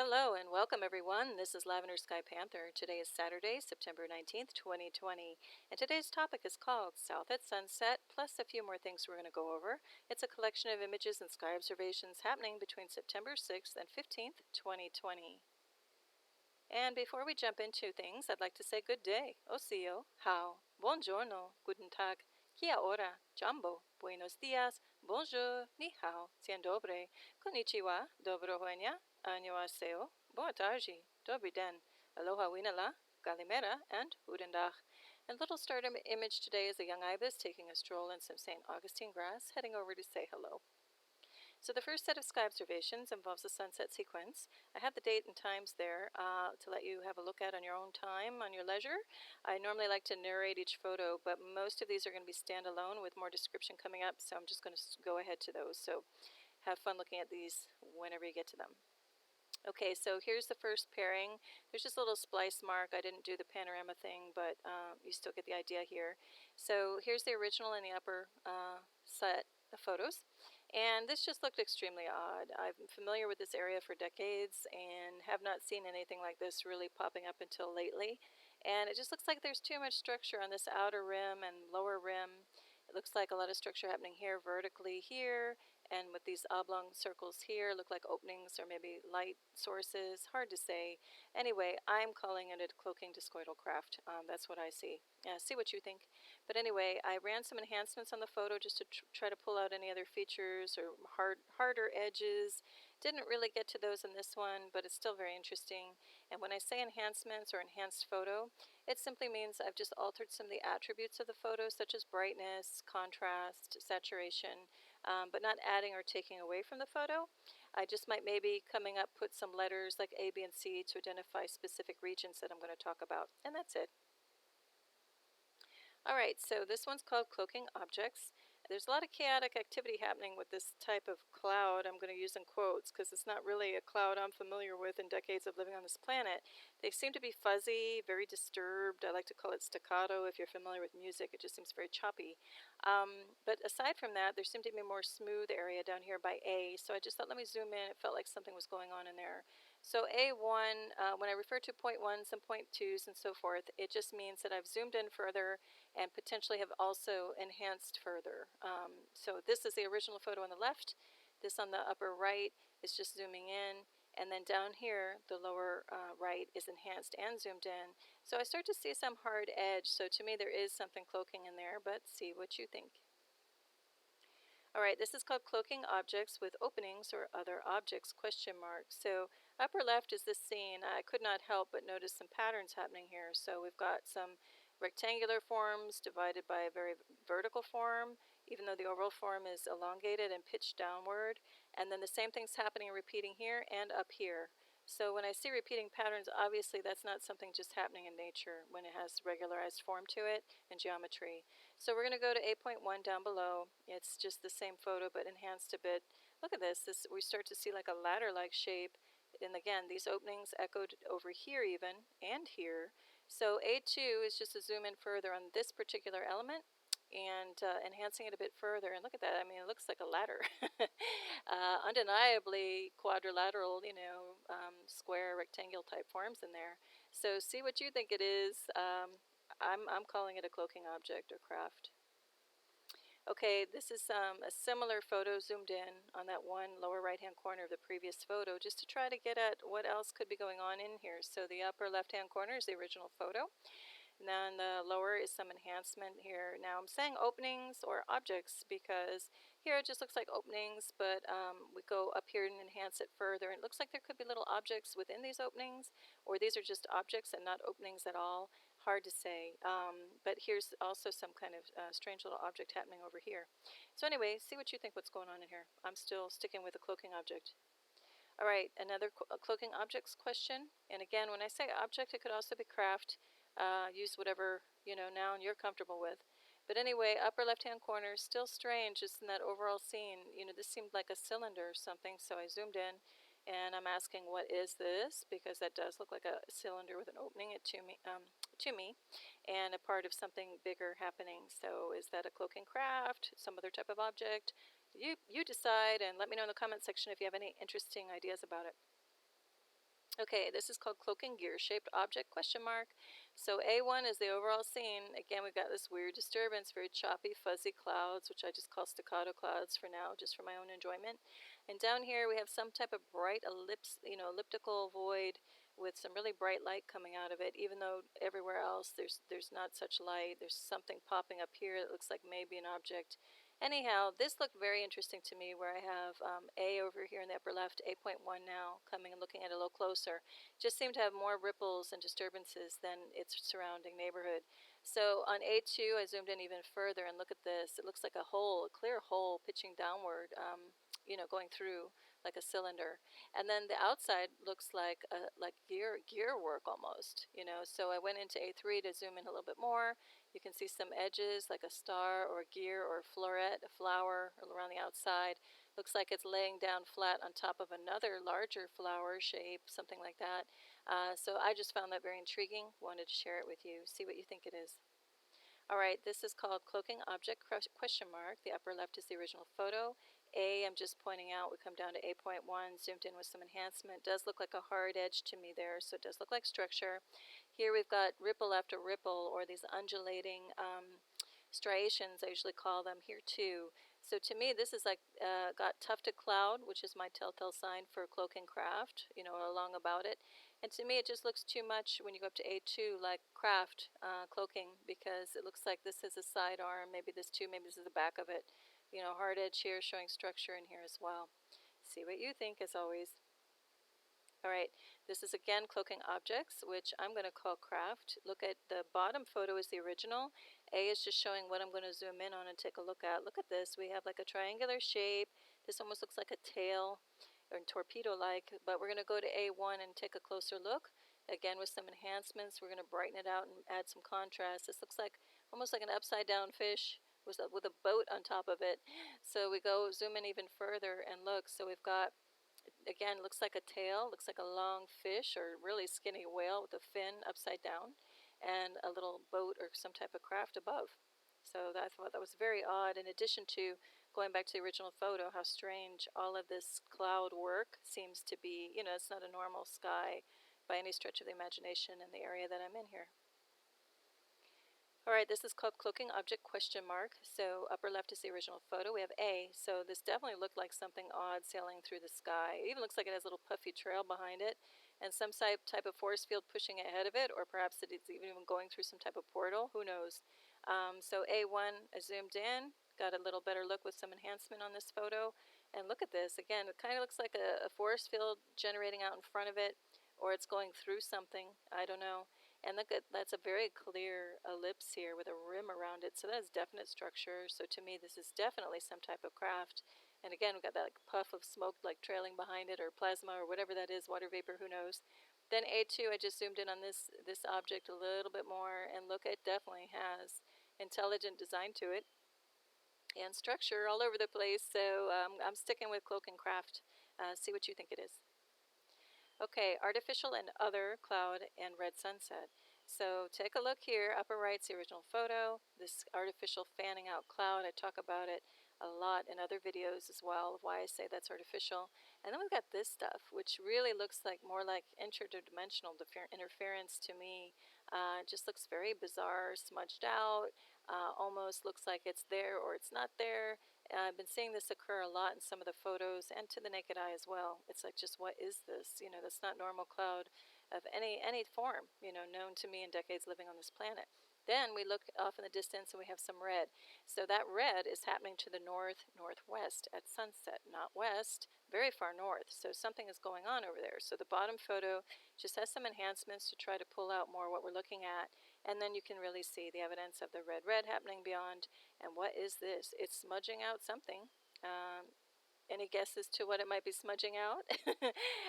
Hello and welcome everyone. This is Lavender Sky Panther. Today is Saturday, September 19th, 2020, and today's topic is called South at Sunset, plus a few more things we're going to go over. It's a collection of images and sky observations happening between September 6th and 15th, 2020. And before we jump into things, I'd like to say good day, osio, hao, buongiorno, guten tag, kia ora, jambo, buenos dias, bonjour, ni hao, dzień dobry, konnichiwa, dobro huenia, annyeonghaseyo, boa tarde, dobry den, aloha winala, galimera, and guten dag. And little stardom image today is a young ibis taking a stroll in some St. Augustine grass, heading over to say hello. So the first set of sky observations involves the sunset sequence. I have the date and times there to let you have a look at on your own time, on your leisure. I normally like to narrate each photo, but most of these are going to be standalone with more description coming up, so I'm just going to go ahead to those. So have fun looking at these whenever you get to them. Okay, so here's the first pairing. There's just a little splice mark. I didn't do the panorama thing, but you still get the idea here. So here's the original in the upper set of photos. And this just looked extremely odd. I'm familiar with this area for decades and have not seen anything like this really popping up until lately. And it just looks like there's too much structure on this outer rim and lower rim. It looks like a lot of structure happening here vertically here, and with these oblong circles here look like openings or maybe light sources. Hard to say. Anyway, I'm calling it a Cloaking Discoidal Craft. That's what I see. See what you think. But anyway, I ran some enhancements on the photo just to try to pull out any other features or harder edges. Didn't really get to those in this one, but it's still very interesting. And when I say enhancements or enhanced photo, it simply means I've just altered some of the attributes of the photo, such as brightness, contrast, saturation, but not adding or taking away from the photo. I just might maybe coming up put some letters like A, B, and C to identify specific regions that I'm going to talk about, and that's it. Alright, so this one's called Cloaking Objects. There's a lot of chaotic activity happening with this type of cloud. I'm going to use in quotes because it's not really a cloud I'm familiar with in decades of living on this planet. They seem to be fuzzy, very disturbed. I like to call it staccato. If you're familiar with music, it just seems very choppy. But aside from that, there seemed to be a more smooth area down here by A, so I just thought let me zoom in. It felt like something was going on in there. So A1, when I refer to point ones and point twos and so forth, it just means that I've zoomed in further and potentially have also enhanced further. So this is the original photo on the left. This on the upper right is just zooming in. And then down here, the lower right is enhanced and zoomed in. So I start to see some hard edge. So to me, there is something cloaking in there, but see what you think. All right, this is called Cloaking Objects with Openings or Other Objects, question mark. So upper left is this scene. I could not help but notice some patterns happening here. So we've got some rectangular forms divided by a very vertical form, even though the oval form is elongated and pitched downward. And then the same thing's happening and repeating here and up here. So when I see repeating patterns, obviously that's not something just happening in nature when it has regularized form to it and geometry. So we're going to go to 8.1 down below. It's just the same photo but enhanced a bit. Look at this. We start to see like a ladder-like shape. And again, these openings echoed over here even and here. So A2 is just to zoom in further on this particular element and enhancing it a bit further. And look at that. I mean, it looks like a ladder. Undeniably quadrilateral, square, rectangular type forms in there. So see what you think it is. I'm calling it a cloaking object or craft. Okay, this is a similar photo zoomed in on that one lower right-hand corner of the previous photo just to try to get at what else could be going on in here. So the upper left-hand corner is the original photo. And then the lower is some enhancement here. Now I'm saying openings or objects because here it just looks like openings, but we go up here and enhance it further. And it looks like there could be little objects within these openings, or these are just objects and not openings at all. Hard to say. But here's also some kind of strange little object happening over here. So anyway, see what you think what's going on in here. I'm still sticking with a cloaking object. All right, another cloaking objects question. And again, when I say object, it could also be craft. Use whatever, noun you're comfortable with. But anyway, upper left-hand corner, still strange just in that overall scene. This seemed like a cylinder or something, so I zoomed in. And I'm asking, what is this? Because that does look like a cylinder with an opening to me, and a part of something bigger happening. So is that a cloaking craft, some other type of object? You decide, and let me know in the comment section if you have any interesting ideas about it. Okay, this is called Cloaking Gear-Shaped Object, question mark. So A1 is the overall scene. Again, we've got this weird disturbance, very choppy, fuzzy clouds, which I just call staccato clouds for now, just for my own enjoyment. And down here we have some type of bright elliptical void with some really bright light coming out of it, even though everywhere else there's not such light. There's something popping up here that looks like maybe an object. Anyhow, this looked very interesting to me, where I have A over here in the upper left, 8.1 now, coming and looking at it a little closer. Just seemed to have more ripples and disturbances than its surrounding neighborhood. So on A2, I zoomed in even further, and look at this. It looks like a hole, a clear hole pitching downward, going through like a cylinder. And then the outside looks like gear work almost, So I went into A3 to zoom in a little bit more. You can see some edges like a star or a gear or a floret, a flower around the outside. Looks like it's laying down flat on top of another larger flower shape, something like that. So I just found that very intriguing. Wanted to share it with you. See what you think it is. All right, this is called Cloaking Object, question mark. The upper left is the original photo. A, I'm just pointing out, we come down to 8.1, zoomed in with some enhancement. It does look like a hard edge to me there, so it does look like structure. Here we've got ripple after ripple, or these undulating striations, I usually call them, here too. So to me, this is like got tufted cloud, which is my telltale sign for Cloaking Craft, along about it. And to me, it just looks too much when you go up to A2, like craft, cloaking, because it looks like this is a side arm, maybe this too, maybe this is the back of it. Hard edge here showing structure in here as well. See what you think, as always. All right, this is again Cloaking Objects, which I'm going to call Craft. Look at the bottom photo is the original. A is just showing what I'm going to zoom in on and take a look at. Look at this. We have like a triangular shape. This almost looks like a tail, or torpedo-like, but we're going to go to A1 and take a closer look. Again, with some enhancements, we're going to brighten it out and add some contrast. This looks like almost like an upside-down fish with a boat on top of it. So we go zoom in even further and look. So we've got, again, looks like a tail, looks like a long fish or really skinny whale with a fin upside down, and a little boat or some type of craft above. So I thought that was very odd, in addition to going back to the original photo, how strange all of this cloud work seems to be. It's not a normal sky by any stretch of the imagination in the area that I'm in here. All right, this is called Cloaking Object, question mark. So upper left is the original photo. We have A. So this definitely looked like something odd sailing through the sky. It even looks like it has a little puffy trail behind it, and some type of force field pushing ahead of it, or perhaps it's even going through some type of portal. Who knows? So A1, I zoomed in, got a little better look with some enhancement on this photo. And look at this. Again, it kind of looks like a force field generating out in front of it, or it's going through something. I don't know. And look at, that's a very clear ellipse here with a rim around it. So that is definite structure. So to me, this is definitely some type of craft. And again, we've got that puff of smoke like trailing behind it, or plasma, or whatever that is, water vapor, who knows. Then A2, I just zoomed in on this object a little bit more, and look, it definitely has intelligent design to it and structure all over the place. So I'm sticking with Cloaking Craft. See what you think it is. Okay, artificial and other cloud and red sunset. So take a look here. Upper right's the original photo. This artificial fanning out cloud, I talk about it a lot in other videos as well, of why I say that's artificial. And then we've got this stuff, which really looks like more like interdimensional interference to me. Just looks very bizarre, smudged out, almost looks like it's there or it's not there. I've been seeing this occur a lot in some of the photos and to the naked eye as well. It's like, just what is this? That's not normal cloud of any form, known to me in decades living on this planet. Then we look off in the distance and we have some red. So that red is happening to the northwest at sunset, not west, very far north. So something is going on over there. So the bottom photo just has some enhancements to try to pull out more what we're looking at. And then you can really see the evidence of the red happening beyond. And what is this? It's smudging out something. Any guesses to what it might be smudging out?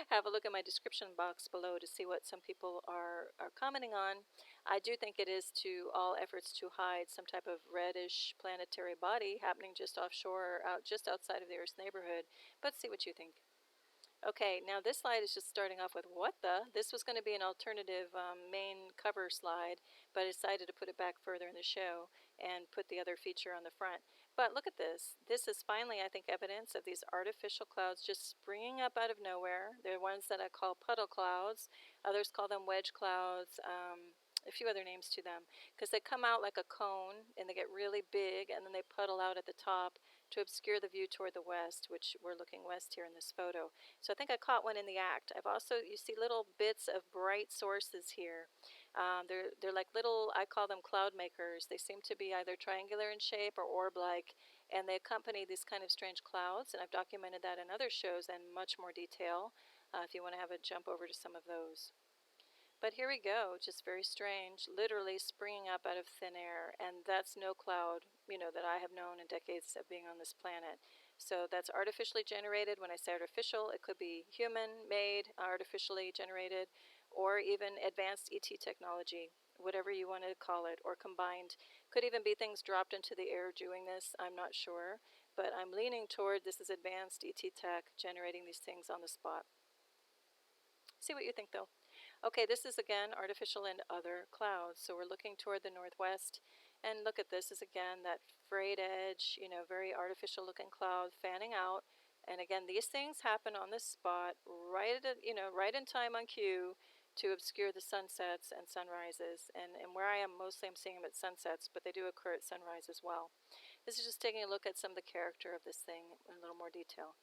Have a look at my description box below to see what some people are commenting on. I do think it is to all efforts to hide some type of reddish planetary body happening just offshore, just outside of the Earth's neighborhood. But see what you think. Okay, now this slide is just starting off with what the? This was going to be an alternative main cover slide, but I decided to put it back further in the show and put the other feature on the front. But look at this. This is finally, I think, evidence of these artificial clouds just springing up out of nowhere. They're ones that I call puddle clouds. Others call them wedge clouds. A few other names to them, because they come out like a cone and they get really big, and then they puddle out at the top to obscure the view toward the west, which we're looking west here in this photo. So I think I caught one in the act. I've also, you see little bits of bright sources here. They're like little, I call them cloud makers. They seem to be either triangular in shape or orb-like, and they accompany these kind of strange clouds, and I've documented that in other shows in much more detail, if you want to have a jump over to some of those. But here we go, just very strange, literally springing up out of thin air, and that's no cloud, that I have known in decades of being on this planet. So that's artificially generated. When I say artificial, it could be human-made, artificially generated, or even advanced ET technology, whatever you want to call it, or combined. Could even be things dropped into the air doing this, I'm not sure. But I'm leaning toward this is advanced ET tech generating these things on the spot. See what you think, though. Okay, this is again artificial and other clouds. So we're looking toward the northwest, and look at this is again that frayed edge, very artificial looking cloud fanning out. And again, these things happen on this spot right at, right in time on cue to obscure the sunsets and sunrises. And where I am mostly, I'm seeing them at sunsets, but they do occur at sunrise as well. This is just taking a look at some of the character of this thing in a little more detail.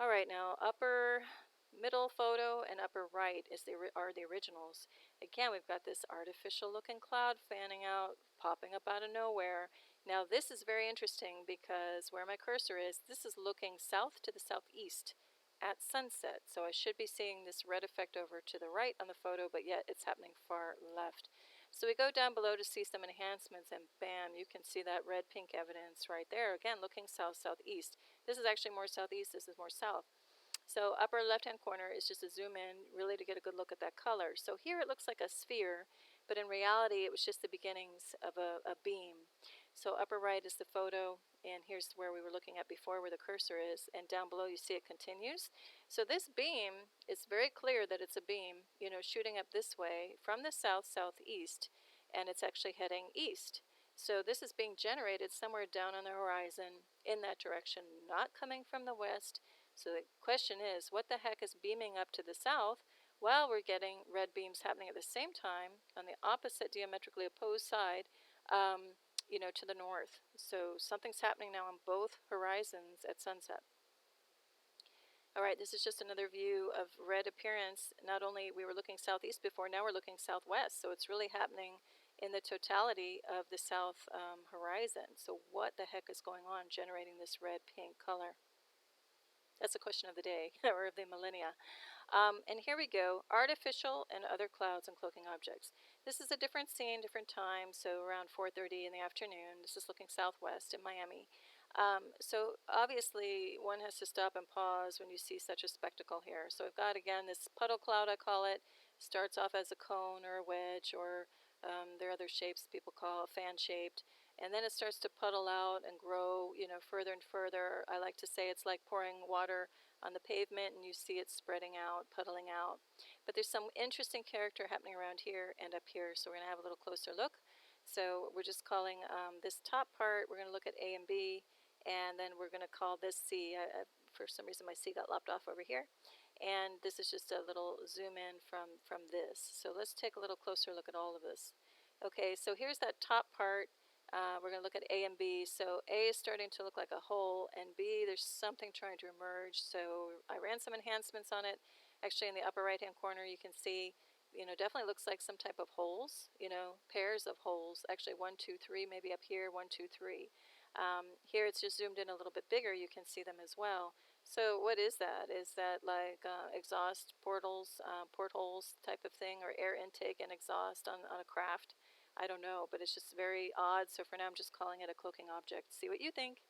All right, now upper middle photo and upper right are the originals. Again, we've got this artificial looking cloud fanning out, popping up out of nowhere. Now this is very interesting because where my cursor is, this is looking south to the southeast at sunset. So I should be seeing this red effect over to the right on the photo, but yet it's happening far left. So we go down below to see some enhancements, and bam, you can see that red-pink evidence right there. Again, looking south-southeast. This is actually more southeast, this is more south. So upper left-hand corner is just a zoom in, really to get a good look at that color. So here it looks like a sphere, but in reality it was just the beginnings of a beam. So upper right is the photo, and here's where we were looking at before where the cursor is, and down below you see it continues. So this beam, it's very clear that it's a beam, shooting up this way from the south-southeast, and it's actually heading east. So this is being generated somewhere down on the horizon in that direction, not coming from the west. So the question is, what the heck is beaming up to the south while we're getting red beams happening at the same time on the opposite diametrically opposed side, to the north. So something's happening now on both horizons at sunset. All right, this is just another view of red appearance. Not only we were looking southeast before, now we're looking southwest. So it's really happening in the totality of the south horizon. So what the heck is going on generating this red-pink color? That's the question of the day, or of the millennia. And here we go, artificial and other clouds and cloaking objects. This is a different scene, different time, so around 4:30 in the afternoon. This is looking southwest in Miami. So obviously one has to stop and pause when you see such a spectacle here. So I've got, again, this puddle cloud, I call it, starts off as a cone or a wedge, or there are other shapes people call fan-shaped. And then it starts to puddle out and grow, further and further. I like to say it's like pouring water on the pavement, and you see it spreading out, puddling out. But there's some interesting character happening around here and up here, so we're going to have a little closer look. So we're just calling this top part, we're going to look at A and B, and then we're going to call this C. For some reason my C got lopped off over here. And this is just a little zoom in from this. So let's take a little closer look at all of this. Okay, so here's that top part. We're going to look at A and B. So A is starting to look like a hole, and B, there's something trying to emerge. So I ran some enhancements on it. Actually, in the upper right-hand corner, you can see, definitely looks like some type of holes, pairs of holes. Actually, 1, 2, 3, maybe up here, 1, 2, 3. Here it's just zoomed in a little bit bigger. You can see them as well. So what is that? Is that like exhaust portals, portholes type of thing, or air intake and exhaust on a craft? I don't know, but it's just very odd. So for now, I'm just calling it a cloaking object. See what you think.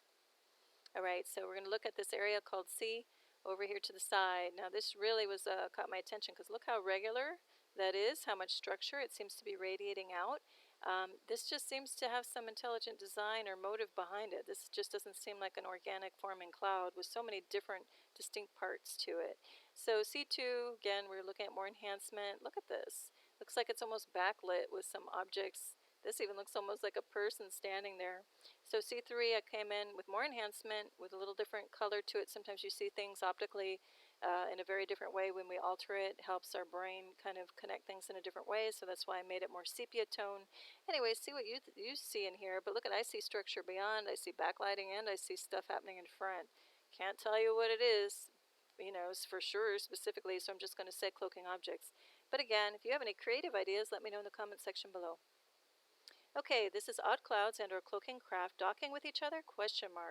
All right, so we're going to look at this area called C over here to the side. Now this really was caught my attention because look how regular that is, how much structure it seems to be radiating out. This just seems to have some intelligent design or motive behind it. This just doesn't seem like an organic forming cloud with so many different distinct parts to it. So C2, again, we're looking at more enhancement. Look at this. Looks like it's almost backlit with some objects This even looks almost like a person standing there. So C3, I came in with more enhancement, with a little different color to it. Sometimes you see things optically in a very different way when we alter it. It helps our brain kind of connect things in a different way, so that's why I made it more sepia tone. Anyway, see what you see in here, but look at, I see structure beyond, I see backlighting, and I see stuff happening in front. Can't tell you what it is, for sure specifically, so I'm just going to say cloaking objects. But again, if you have any creative ideas, let me know in the comment section below. Okay, this is Odd Clouds and our Cloaking Craft docking with each other, ?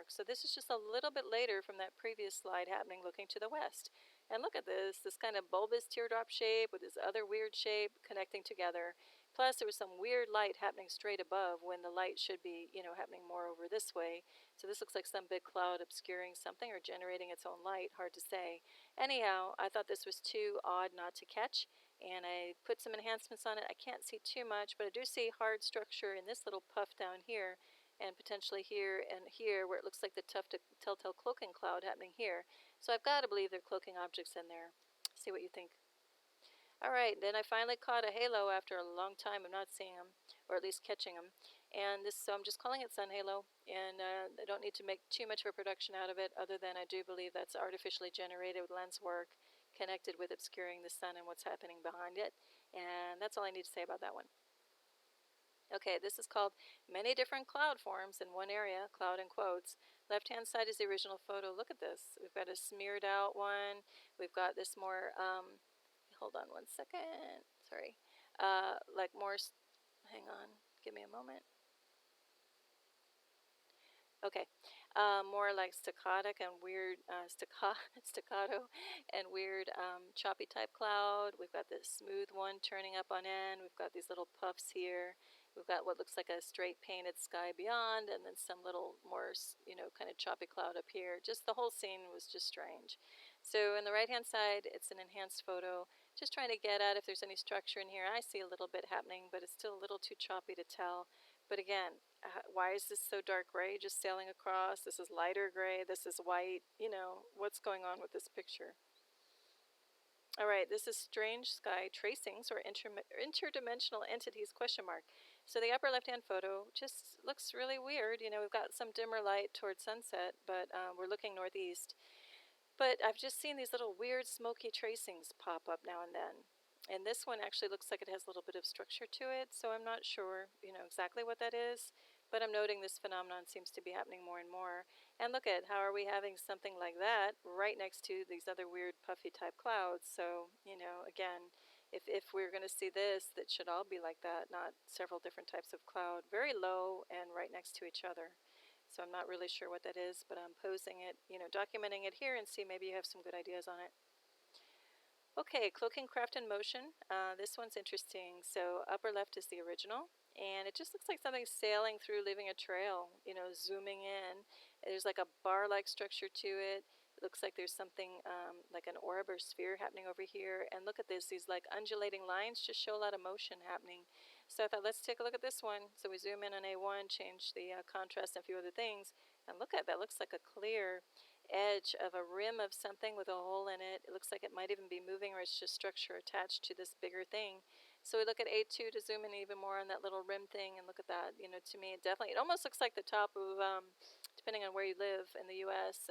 So this is just a little bit later from that previous slide happening looking to the west. And look at this kind of bulbous teardrop shape with this other weird shape connecting together. Plus there was some weird light happening straight above when the light should be, happening more over this way. So this looks like some big cloud obscuring something or generating its own light, hard to say. Anyhow, I thought this was too odd not to catch, and I put some enhancements on it. I can't see too much, but I do see hard structure in this little puff down here, and potentially here and here where it looks like the telltale cloaking cloud happening here. So I've got to believe there are cloaking objects in there. See what you think. Alright, then I finally caught a halo after a long time of not seeing them, or at least catching them. And so I'm just calling it sun halo, and I don't need to make too much of a production out of it, other than I do believe that's artificially generated with lens work, connected with obscuring the sun and what's happening behind it. And that's all I need to say about that one. Okay, this is called Many Different Cloud Forms in One Area, cloud in quotes. Left-hand side is the original photo. Look at this. We've got a smeared out one. We've got this more, hold on one second. Sorry. Like more, hang on. Give me a moment. Okay, more like staccato and weird staccato and weird choppy type cloud. We've got this smooth one turning up on end. We've got these little puffs here. We've got what looks like a straight painted sky beyond, and then some little more, kind of choppy cloud up here. Just the whole scene was just strange. So in the right-hand side, it's an enhanced photo. Just trying to get at if there's any structure in here. I see a little bit happening, but it's still a little too choppy to tell. But again, why is this so dark gray just sailing across? This is lighter gray. This is white. What's going on with this picture? All right, this is Strange Sky Tracings or Interdimensional Entities ? So the upper left-hand photo just looks really weird. We've got some dimmer light towards sunset, but we're looking northeast. But I've just seen these little weird smoky tracings pop up now and then. And this one actually looks like it has a little bit of structure to it, so I'm not sure, exactly what that is. But I'm noting this phenomenon seems to be happening more and more. And look at, how are we having something like that right next to these other weird puffy type clouds? So, again, if we're going to see this, that should all be like that, not several different types of cloud, very low and right next to each other. So I'm not really sure what that is, but I'm posing it, documenting it here, and see maybe you have some good ideas on it. Okay, Cloaking Craft in Motion. This one's interesting. So upper left is the original, and it just looks like something sailing through, leaving a trail, zooming in. There's like a bar-like structure to it. It looks like there's something like an orb or sphere happening over here. And look at this, these like undulating lines just show a lot of motion happening. So I thought, let's take a look at this one. So we zoom in on A1, change the contrast and a few other things. And look at that, looks like a clear edge of a rim of something with a hole in it. It looks like it might even be moving, or it's just structure attached to this bigger thing. So we look at A2 to zoom in even more on that little rim thing, and look at that. To me, it almost looks like the top of, depending on where you live in the U.S.,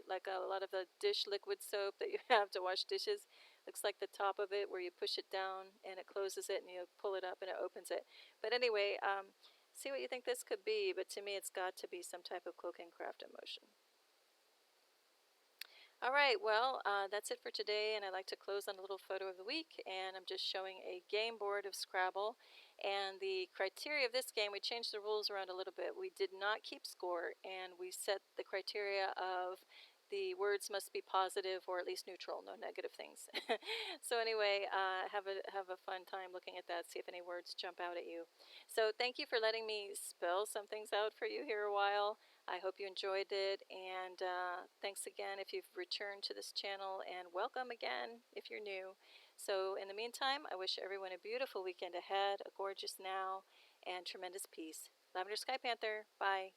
like a lot of the dish liquid soap that you have to wash dishes. Looks like the top of it where you push it down and it closes it, and you pull it up and it opens it. But anyway, see what you think this could be, but to me it's got to be some type of cloaking craft in motion. All right, well, that's it for today, and I'd like to close on a little photo of the week, and I'm just showing a game board of Scrabble. And the criteria of this game, we changed the rules around a little bit. We did not keep score, and we set the criteria of the words must be positive or at least neutral, no negative things. So anyway, have a fun time looking at that, see if any words jump out at you. So thank you for letting me spell some things out for you here a while. I hope you enjoyed it, and thanks again if you've returned to this channel, and welcome again if you're new. So in the meantime, I wish everyone a beautiful weekend ahead, a gorgeous now, and tremendous peace. Lavender Sky Panther, bye.